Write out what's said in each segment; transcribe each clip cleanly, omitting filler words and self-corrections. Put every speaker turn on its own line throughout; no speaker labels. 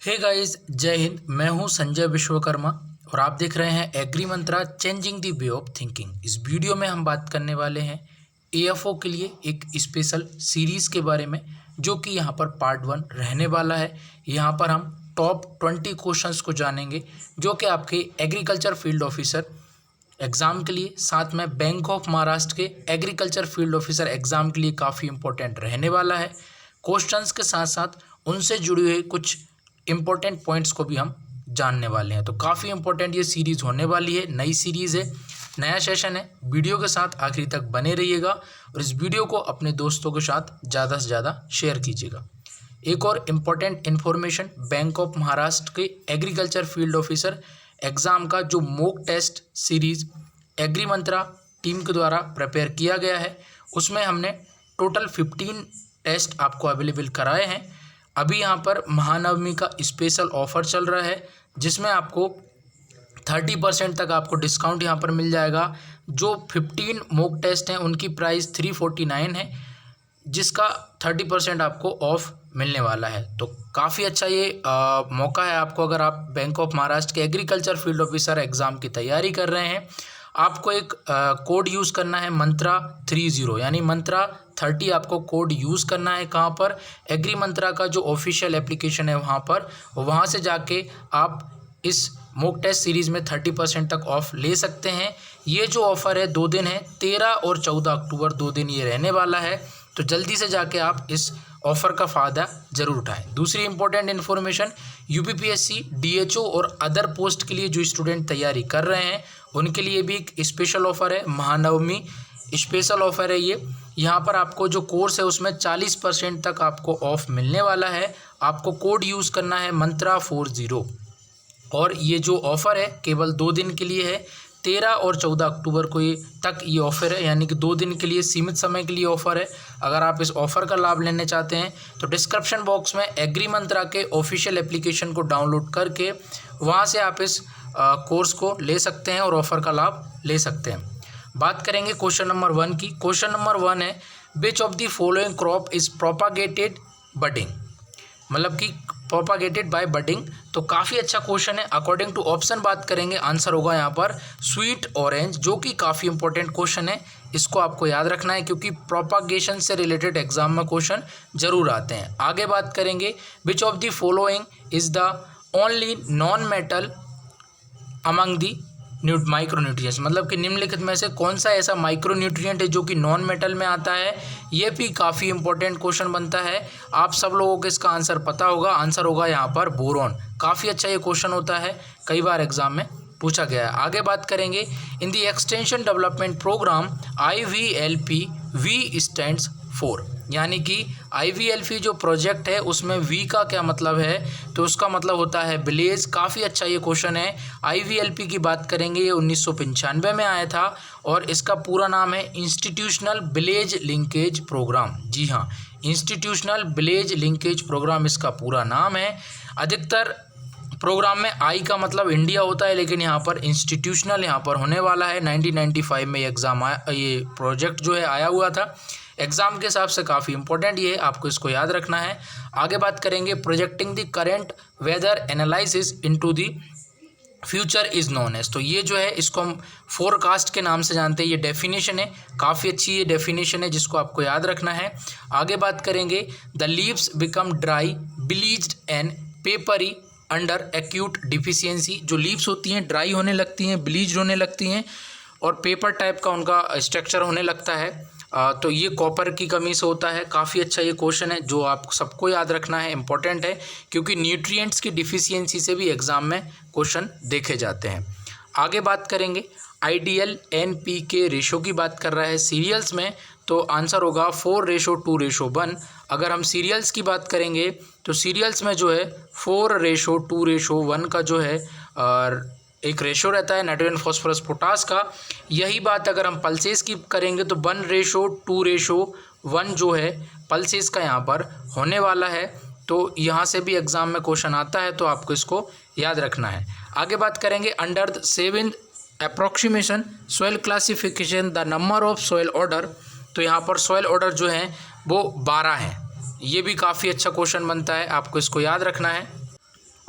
Hey guys, जय हिंद। मैं हूं संजय विश्वकर्मा और आप देख रहे हैं agri Mantra changing the way of thinking. इस वीडियो में हम बात करने वाले हैं एएफओ के लिए एक स्पेशल सीरीज़ के बारे में, जो कि यहां पर पार्ट 1 रहने वाला है। यहां पर हम टॉप 20 क्वेश्चंस को जानेंगे जो कि आपके एग्रीकल्चर फील्ड ऑफिसर एग्ज़ाम के लिए, साथ में बैंक ऑफ महाराष्ट्र के एग्रीकल्चर फील्ड ऑफिसर एग्ज़ाम के लिए काफ़ी इंपॉर्टेंट रहने वाला है। क्वेश्चंस के साथ साथ उनसे जुड़े हुए कुछ इंपॉर्टेंट पॉइंट्स को भी हम जानने वाले हैं। तो काफ़ी इंपॉर्टेंट ये सीरीज़ होने वाली है, नई सीरीज़ है, नया सेशन है। वीडियो के साथ आखिरी तक बने रहिएगा और इस वीडियो को अपने दोस्तों के साथ ज़्यादा से ज़्यादा शेयर कीजिएगा। एक और important information, bank of Maharashtra के एग्रीकल्चर फील्ड ऑफिसर एग्ज़ाम का जो मॉक टेस्ट सीरीज़ एग्री मंत्रा टीम के द्वारा प्रिपेयर किया गया है, उसमें हमने टोटल 15 टेस्ट आपको अवेलेबल कराए हैं। अभी यहाँ पर महानवमी का स्पेशल ऑफ़र चल रहा है, जिसमें आपको 30% तक आपको डिस्काउंट यहाँ पर मिल जाएगा। जो 15 मॉक टेस्ट हैं उनकी प्राइस 349 है, जिसका 30% आपको ऑफ मिलने वाला है। तो काफ़ी अच्छा ये मौका है आपको, अगर आप बैंक ऑफ महाराष्ट्र के एग्रीकल्चर फील्ड ऑफिसर एग्ज़ाम की तैयारी कर रहे हैं। आपको एक कोड यूज़ करना है मंत्रा 30, यानी मंत्रा 30 आपको कोड यूज़ करना है। कहाँ पर? एग्री मंत्रा का जो ऑफिशियल एप्लीकेशन है वहाँ पर, वहाँ से जाके आप इस मॉक टेस्ट सीरीज़ में 30% तक ऑफ ले सकते हैं। ये जो ऑफ़र है 2 दिन है, 13 और 14 अक्टूबर 2 दिन ये रहने वाला है। तो जल्दी से जाके आप इस ऑफ़र का फ़ायदा ज़रूर उठाएं। दूसरी इंपॉर्टेंट इन्फॉर्मेशन, यूपीपीएससी, डीएचओ और अदर पोस्ट के लिए जो स्टूडेंट तैयारी कर रहे हैं उनके लिए भी एक स्पेशल ऑफ़र है, महानवमी स्पेशल ऑफ़र है ये। यहाँ पर आपको जो कोर्स है उसमें 40% तक आपको ऑफ मिलने वाला है। आपको कोड यूज़ करना है मंत्रा 40 और ये जो ऑफ़र है केवल 2 दिन के लिए है, 13 और 14 अक्टूबर को ये तक ये ऑफ़र है, यानी कि 2 दिन के लिए, सीमित समय के लिए ऑफ़र है। अगर आप इस ऑफ़र का लाभ लेने चाहते हैं तो डिस्क्रिप्शन बॉक्स में एग्री मंत्रा के ऑफिशियल एप्लीकेशन को डाउनलोड करके वहाँ से आप इस कोर्स को ले सकते हैं और ऑफ़र का लाभ ले सकते हैं। बात करेंगे क्वेश्चन नंबर 1 की। क्वेश्चन नंबर 1 है, which of the following crop is propagated budding, मतलब कि प्रोपागेटेड बाय बडिंग। तो काफ़ी अच्छा क्वेश्चन है। अकॉर्डिंग टू ऑप्शन बात करेंगे, आंसर होगा यहाँ पर स्वीट ऑरेंज, जो कि काफ़ी इंपॉर्टेंट क्वेश्चन है। इसको आपको याद रखना है क्योंकि प्रोपागेशन से रिलेटेड एग्जाम में क्वेश्चन जरूर आते हैं। आगे बात करेंगे, which of the following is the only non metal among the micronutrients, मतलब कि निम्नलिखित में से कौन सा ऐसा माइक्रोन्यूट्रिएंट है जो कि नॉन मेटल में आता है। ये भी काफ़ी इंपॉर्टेंट क्वेश्चन बनता है। आप सब लोगों को इसका आंसर पता होगा, आंसर होगा यहाँ पर बोरॉन। काफ़ी अच्छा ये क्वेश्चन होता है, कई बार एग्जाम में पूछा गया है। आगे बात करेंगे, in the extension development programme IVLP, V stands for, यानी कि IVLP जो प्रोजेक्ट है उसमें वी का क्या मतलब है, तो उसका मतलब होता है विलेज। काफ़ी अच्छा ये क्वेश्चन है। IVLP की बात करेंगे, ये 1995 में आया था और इसका पूरा नाम है इंस्टीट्यूशनल विलेज लिंकेज प्रोग्राम। जी हाँ, इंस्टीट्यूशनल विलेज लिंकेज प्रोग्राम इसका पूरा नाम है। अधिकतर प्रोग्राम में आई का मतलब इंडिया होता है, लेकिन यहाँ पर इंस्टीट्यूशनल यहाँ पर होने वाला है। 1995 में एग्ज़ाम आया, ये प्रोजेक्ट जो है आया हुआ था। एग्ज़ाम के हिसाब से काफ़ी इंपॉर्टेंट ये है, आपको इसको याद रखना है। आगे बात करेंगे, projecting the current weather analysis into the future is known as. तो ये जो है इसको हम फोरकास्ट के नाम से जानते हैं। ये डेफिनेशन है, काफ़ी अच्छी ये डेफिनेशन है जिसको आपको याद रखना है। आगे बात करेंगे, the leaves become dry, bleached and peppery under acute deficiency. जो लीव्स होती हैं ड्राई होने लगती हैं, ब्लीच्ड होने लगती हैं और पेपर टाइप का उनका स्ट्रक्चर होने लगता है। तो ये कॉपर की कमी से होता है। काफ़ी अच्छा ये क्वेश्चन है जो आप सबको याद रखना है, इंपॉर्टेंट है क्योंकि न्यूट्रिएंट्स की डिफिशियंसी से भी एग्ज़ाम में क्वेश्चन देखे जाते हैं। आगे बात करेंगे, आइडियल NPK रेशो की बात कर रहा है सीरियल्स में, तो आंसर होगा 4:2:1। अगर हम सीरियल्स की बात करेंगे तो सीरियल्स में जो है 4:2:1 का जो है और एक रेशो रहता है नाइट्रोजन फॉस्फोरस पोटास का। यही बात अगर हम पल्सेस की करेंगे तो 1:2:1 जो है पल्सेस का यहाँ पर होने वाला है। तो यहाँ से भी एग्ज़ाम में क्वेश्चन आता है, तो आपको इसको याद रखना है। आगे बात करेंगे, under the 7th approximation soil classification the number of soil order. तो यहाँ पर सॉइल ऑर्डर जो है वो 12 हैं। ये भी काफ़ी अच्छा क्वेश्चन बनता है, आपको इसको याद रखना है।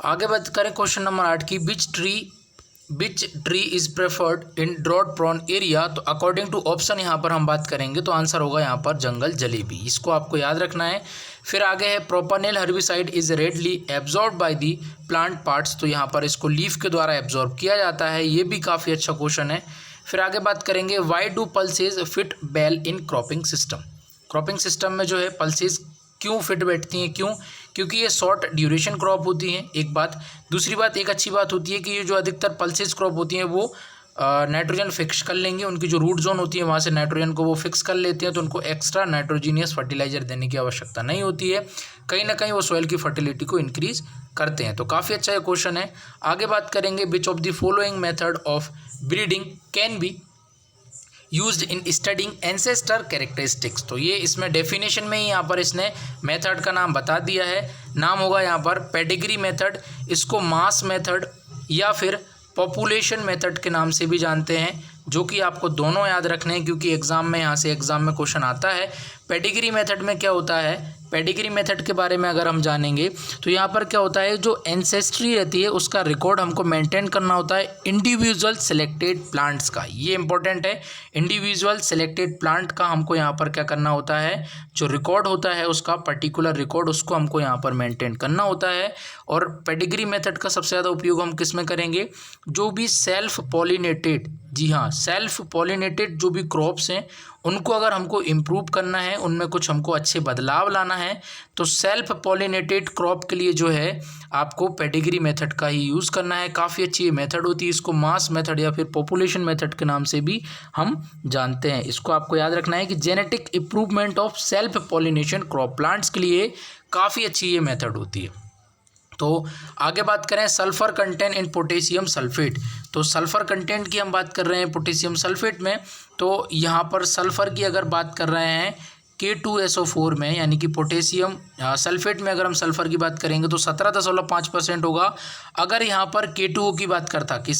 आगे बात करें क्वेश्चन नंबर 8 की, which tree is preferred in drought prone area. तो अकॉर्डिंग टू ऑप्शन यहाँ पर हम बात करेंगे तो आंसर होगा यहाँ पर जंगल जलेबी, इसको आपको याद रखना है। फिर आगे है propanil herbicide is readily absorb by the plant parts. तो यहाँ पर इसको लीफ के द्वारा एब्जॉर्ब किया जाता है, ये भी काफ़ी अच्छा क्वेश्चन है। फिर आगे बात करेंगे why do pulses fit well in cropping system. Cropping system में जो है पल्सेज क्यों फिट बैठती हैं, क्यों? क्योंकि ये शॉर्ट ड्यूरेशन क्रॉप होती हैं, एक बात। दूसरी बात, एक अच्छी बात होती है कि ये जो अधिकतर पल्सेज क्रॉप होती हैं वो नाइट्रोजन फिक्स कर लेंगे, उनकी जो रूट जोन होती है वहाँ से नाइट्रोजन को वो फिक्स कर लेते हैं, तो उनको एक्स्ट्रा नाइट्रोजीनियस फर्टिलाइजर देने की आवश्यकता नहीं होती है। कहीं ना कहीं वो सॉइल की फर्टिलिटी को इंक्रीज करते हैं। तो काफ़ी अच्छा ये क्वेश्चन है। आगे बात करेंगे which of the following method of breeding can be used in studying ancestor characteristics. तो ये इसमें डेफिनेशन में ही यहाँ पर इसने मेथड का नाम बता दिया है। नाम होगा यहाँ पर पेडिग्री मेथड, इसको मास मेथड या फिर पॉपुलेशन मेथड के नाम से भी जानते हैं, जो कि आपको दोनों याद रखने हैं क्योंकि एग्जाम में यहाँ से एग्जाम में क्वेश्चन आता है। पेडिग्री मेथड में क्या होता है, पेडिग्री मेथड के बारे में अगर हम जानेंगे तो यहाँ पर क्या होता है, जो एंसेस्ट्री रहती है उसका रिकॉर्ड हमको मेंटेन करना होता है इंडिविजुअल सेलेक्टेड प्लांट्स का। ये इंपॉर्टेंट है, इंडिविजुअल सेलेक्टेड प्लांट का हमको यहाँ पर क्या करना होता है, जो रिकॉर्ड होता है उसका पर्टिकुलर रिकॉर्ड उसको हमको यहाँ पर मेंटेन करना होता है। और पेडिग्री मेथड का सबसे ज़्यादा उपयोग हम किस में करेंगे, जो भी सेल्फ पॉलिनेटेड, जी हाँ, सेल्फ पॉलिनेटेड जो भी क्रॉप्स हैं उनको अगर हमको इम्प्रूव करना है, उनमें कुछ हमको अच्छे बदलाव लाना है, तो सेल्फ पॉलिनेटेड क्रॉप के लिए जो है आपको पेडिग्री मेथड का ही यूज़ करना है। काफ़ी अच्छी ये मेथड होती है, इसको मास मेथड या फिर पॉपुलेशन मेथड के नाम से भी हम जानते हैं। इसको आपको याद रखना है कि genetic improvement of self pollination crop plants के लिए काफ़ी अच्छी ये मेथड होती है। तो आगे बात करें sulphur content in potassium sulphate. तो सल्फ़र कंटेंट की हम बात कर रहे हैं पोटेशियम सल्फेट में, तो यहाँ पर सल्फ़र की अगर बात कर रहे हैं K2SO4 में, यानी कि पोटेशियम सल्फेट में अगर हम सल्फ़र की बात करेंगे तो 17.5% होगा। अगर यहाँ पर K2O की बात करता कि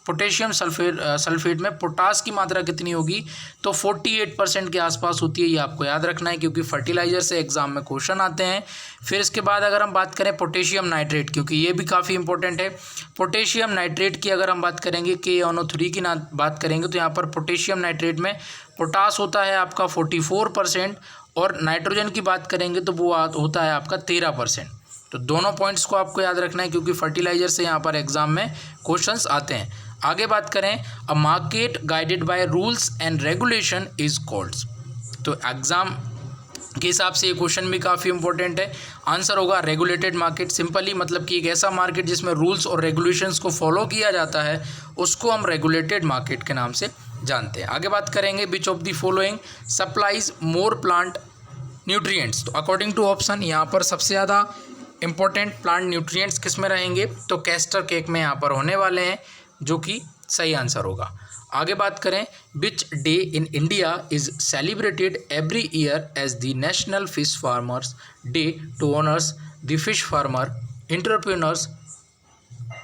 पोटेशियम सल्फेट में पोटास की मात्रा कितनी होगी, तो 48% के आसपास होती है। ये आपको याद रखना है क्योंकि फर्टिलाइजर से एग्जाम में क्वेश्चन आते हैं। फिर इसके बाद अगर हम बात करें पोटेशियम नाइट्रेट, क्योंकि ये भी काफ़ी इंपॉर्टेंट है, पोटेशियम नाइट्रेट की अगर हम बात करेंगे KNO3 की बात करेंगे तो यहाँ पर पोटेशियम नाइट्रेट में पोटास होता है आपका 44% और नाइट्रोजन की बात करेंगे तो वो होता है आपका 13%। तो दोनों पॉइंट्स को आपको याद रखना है क्योंकि फर्टिलाइजर से यहाँ पर एग्जाम में क्वेश्चंस आते हैं। आगे बात करें a market guided by rules and regulation is called. तो एग्जाम के हिसाब से ये क्वेश्चन भी काफ़ी इंपॉर्टेंट है। आंसर होगा रेगुलेटेड मार्केट। सिंपली मतलब कि एक ऐसा मार्केट जिसमें रूल्स और रेगुलेशंस को फॉलो किया जाता है उसको हम रेगुलेटेड मार्केट के नाम से जानते हैं। आगे बात करेंगे which of the following supplies more plant nutrients. तो अकॉर्डिंग टू ऑप्शन यहाँ पर सबसे ज़्यादा इंपॉर्टेंट प्लांट न्यूट्रिएंट्स किस में रहेंगे, तो कैस्टर केक में यहाँ पर होने वाले हैं, जो कि सही आंसर होगा। आगे बात करें which day in India is celebrated every year as the national fish farmers day to honours the fish farmer entrepreneurs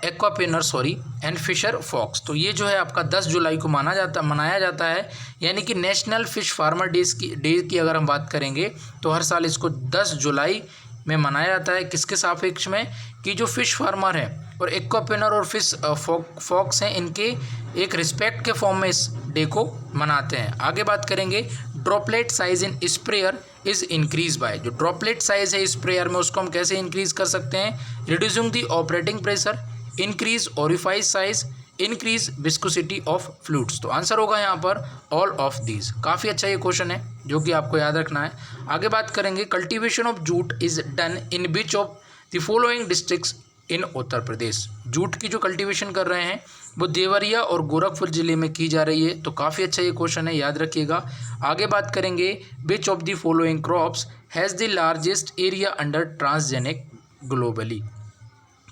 aquapreneurs and fisher folks. तो ये जो है आपका 10 जुलाई को मनाया जाता है, यानी कि नेशनल फिश फार्मर डे की अगर हम बात करेंगे तो हर साल इसको 10 जुलाई में मनाया जाता है। किसके सापेक्ष में, कि जो फिश फार्मर हैं और एक्वापेनर और फिश फॉक्स हैं इनके एक रिस्पेक्ट के फॉर्म में इस डे को मनाते हैं। आगे बात करेंगे droplet size in sprayer is increase by. जो ड्रॉपलेट साइज है स्प्रेयर में उसको हम कैसे इंक्रीज कर सकते हैं, reducing the operating pressure, increase orifice size, increase viscosity of fluids. तो आंसर होगा यहाँ पर ऑल ऑफ दीज। काफ़ी अच्छा ये क्वेश्चन है जो कि आपको याद रखना है। आगे बात करेंगे cultivation of jute is done in which of the following districts in Uttar Pradesh. Jute की जो कल्टीवेशन कर रहे हैं वो देवरिया और गोरखपुर जिले में की जा रही है। तो काफ़ी अच्छा ये क्वेश्चन है, याद रखिएगा। आगे बात करेंगे which of the following crops has the largest area under transgenic globally.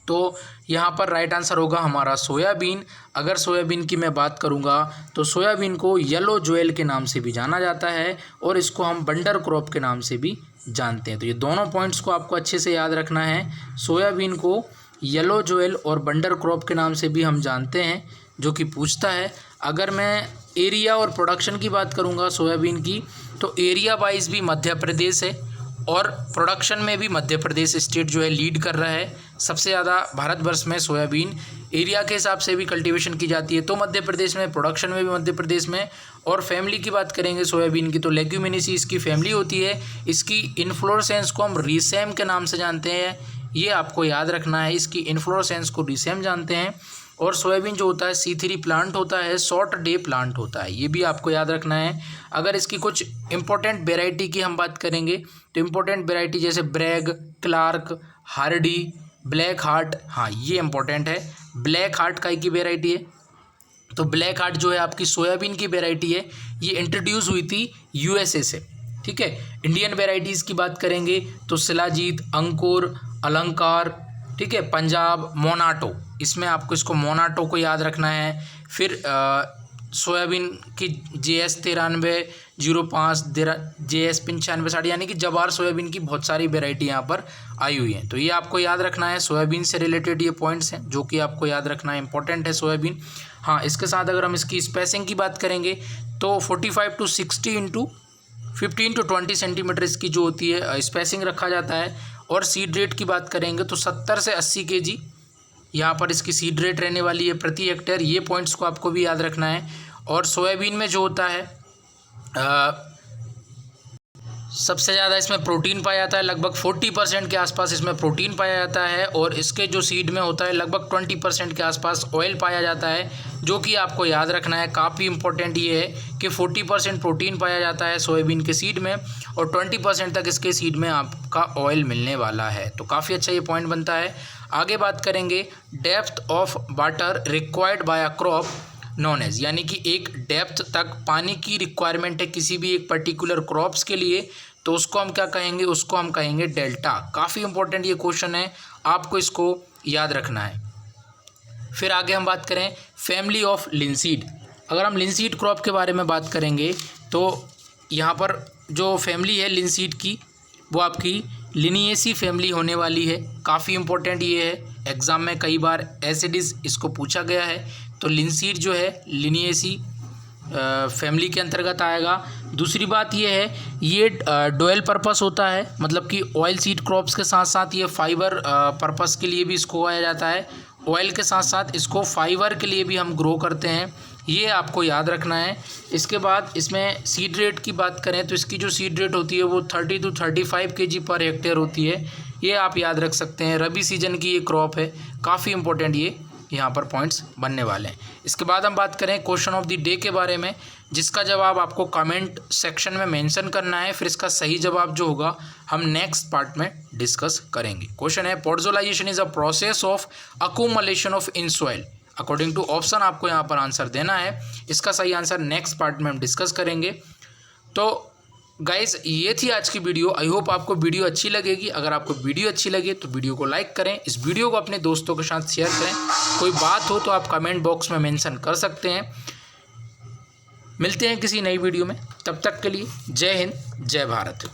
तो यहाँ पर राइट आंसर होगा हमारा सोयाबीन। अगर सोयाबीन की मैं बात करूँगा तो सोयाबीन को येलो ज्वेल के नाम से भी जाना जाता है और इसको हम बंडर क्रॉप के नाम से भी जानते हैं। तो ये दोनों पॉइंट्स को आपको अच्छे से याद रखना है। सोयाबीन को येलो ज्वेल और बंडर क्रॉप के नाम से भी हम जानते हैं, जो कि पूछता है। अगर मैं एरिया और प्रोडक्शन की बात करूँगा सोयाबीन की, तो एरिया वाइज भी मध्य प्रदेश है और प्रोडक्शन में भी मध्य प्रदेश स्टेट जो है लीड कर रहा है। सबसे ज़्यादा भारतवर्ष में सोयाबीन एरिया के हिसाब से भी कल्टीवेशन की जाती है तो मध्य प्रदेश में, प्रोडक्शन में भी मध्य प्रदेश में। और फैमिली की बात करेंगे सोयाबीन की तो लेग्यूमिनेसी इसकी फैमिली होती है। इसकी इन्फ्लोरेसेंस को हम रीसेम के नाम से जानते हैं, ये आपको याद रखना है, इसकी इन्फ्लोरेसेंस को रीसेम जानते हैं। और सोयाबीन जो होता है C3 प्लांट होता है, शॉर्ट डे प्लांट होता है, ये भी आपको याद रखना है। अगर इसकी कुछ इंपॉर्टेंट वेराइटी की हम बात करेंगे तो इंपॉर्टेंट वेराइटी जैसे Bragg, Clark, Hardee, black heart, हाँ ये इंपॉर्टेंट है। ब्लैक हार्ट काई की वेराइटी है, तो ब्लैक हार्ट जो है आपकी सोयाबीन की वेराइटी है, ये इंट्रोड्यूस हुई थी USA से, ठीक है। इंडियन वेराइटीज़ की बात करेंगे तो शिलाजीत, अंकुर, अलंकार, ठीक है, पंजाब, मोनाटो, इसमें आपको इसको मोनाटो को याद रखना है। फिर सोयाबीन की JS 9305, JS 9560, यानी कि जवार सोयाबीन की बहुत सारी वेराइटी यहाँ पर आई हुई हैं, तो ये आपको याद रखना है। सोयाबीन से रिलेटेड ये पॉइंट्स हैं जो कि आपको याद रखना है, इंपॉर्टेंट है सोयाबीन। हाँ, इसके साथ अगर हम इसकी स्पेसिंग की बात करेंगे तो 45 to 60 इंटू 15 to 20 सेंटीमीटर इसकी जो होती है स्पेसिंग रखा जाता है। और सीड रेट की बात करेंगे तो 70 से 80 kg यहाँ पर इसकी सीड रेट रहने वाली है प्रति हेक्टेयर, ये पॉइंट्स को आपको भी याद रखना है। और सोयाबीन में जो होता है सबसे ज़्यादा इसमें प्रोटीन पाया जाता है, लगभग 40% के आसपास इसमें प्रोटीन पाया जाता है। और इसके जो सीड में होता है लगभग 20% के आसपास ऑयल पाया जाता है, जो कि आपको याद रखना है। काफ़ी इंपॉर्टेंट ये है कि 40% प्रोटीन पाया जाता है सोयाबीन के सीड में और 20% तक इसके सीड में आपका ऑयल मिलने वाला है, तो काफ़ी अच्छा ये पॉइंट बनता है। आगे बात करेंगे depth of water required by a crop known as, यानी कि एक डेप्थ तक पानी की रिक्वायरमेंट है किसी भी एक पर्टिकुलर क्रॉप्स के लिए, तो उसको हम क्या कहेंगे, उसको हम कहेंगे डेल्टा। काफ़ी इंपॉर्टेंट ये क्वेश्चन है, आपको इसको याद रखना है। फिर आगे हम बात करें फैमिली ऑफ लिंसीड। अगर हम लिंसीड क्रॉप के बारे में बात करेंगे तो यहाँ पर जो फैमिली है लिंसीड की वो आपकी लिनिएसी फैमिली होने वाली है। काफ़ी इंपॉर्टेंट ये है, एग्ज़ाम में कई बार एसिडिस इसको पूछा गया है, तो लिंसीड जो है लिनिएसी फैमिली के अंतर्गत आएगा। दूसरी बात ये है ये डुअल पर्पस होता है, मतलब कि ऑयल सीड क्रॉप्स के साथ साथ ये फाइबर पर्पस के लिए भी इसको उगाया जाता है। ऑयल के साथ साथ इसको फाइबर के लिए भी हम ग्रो करते हैं, ये आपको याद रखना है। इसके बाद इसमें सीड रेट की बात करें तो इसकी जो सीड रेट होती है वो 30 to 35 kg पर हेक्टेयर होती है, ये आप याद रख सकते हैं। रबी सीजन की ये क्रॉप है, काफ़ी इंपॉर्टेंट ये यहाँ पर पॉइंट्स बनने वाले हैं। इसके बाद हम बात करें क्वेश्चन ऑफ द डे के बारे में, जिसका जवाब आपको कमेंट सेक्शन में मेंशन करना है। फिर इसका सही जवाब जो होगा हम नेक्स्ट पार्ट में डिस्कस करेंगे। क्वेश्चन है podzolization is a process of accumulation of in soil. According to option आपको यहाँ पर आंसर देना है, इसका सही आंसर नेक्स्ट पार्ट में हम डिस्कस करेंगे। तो गाइज़ ये थी आज की वीडियो। आई होप आपको वीडियो अच्छी लगेगी। अगर आपको वीडियो अच्छी लगे तो वीडियो को लाइक करें, इस वीडियो को अपने दोस्तों के साथ शेयर करें। कोई बात हो तो आप कमेंट बॉक्स में मेंशन कर सकते हैं। मिलते हैं किसी नई वीडियो में, तब तक के लिए जय हिंद, जय भारत।